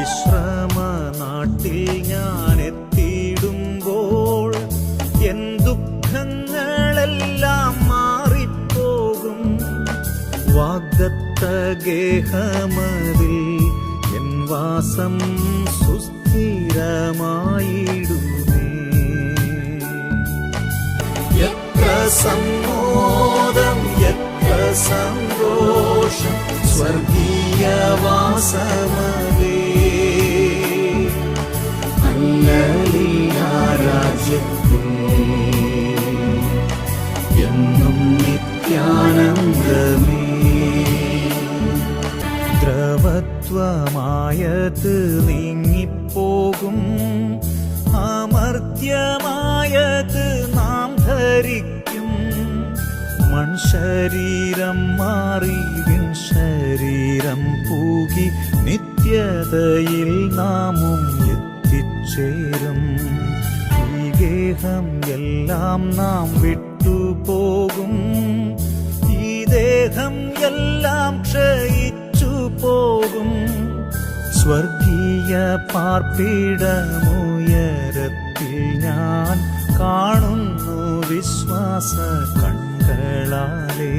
വിശ്രമ നാട്ടിൽ ഞാൻ എത്തിയിടുമ്പോൾ എൻ ദുഃഖങ്ങളെല്ലാം മാറിപ്പോകും. വാഗ്ദത്ത ഗേഹമതിൽ എൻ വാസം സുസ്ഥിരമായിടുമേ. എത്ര സമ്മോദം, എത്ര സന്തോഷം സ്വർഗീയവാസമതേ. ഹല്ലേലൂയ രാജ്യത്തിൽ എന്നും നിത്യാനന്ദമേ. ദ്രവത്വമായത് നീങ്ങിപ്പോകും, അമർത്യമായത് നാം ധരിക്കും. മൺശരീരം മാറി ശരീരം പൂകി നിത്യതയിൽ നാമും എത്തിച്ചേരും. ഈ ഗേഹം എല്ലാം നാം വിട്ടുപോകും, ഈ ദേഹം എല്ലാം ക്ഷയിച്ചു പോകും. സ്വർഗീയ പാർപ്പിടമുയരത്തിൽ ഞാൻ കാണുന്നു വിശ്വാസ കണ്ണുകളാലേ.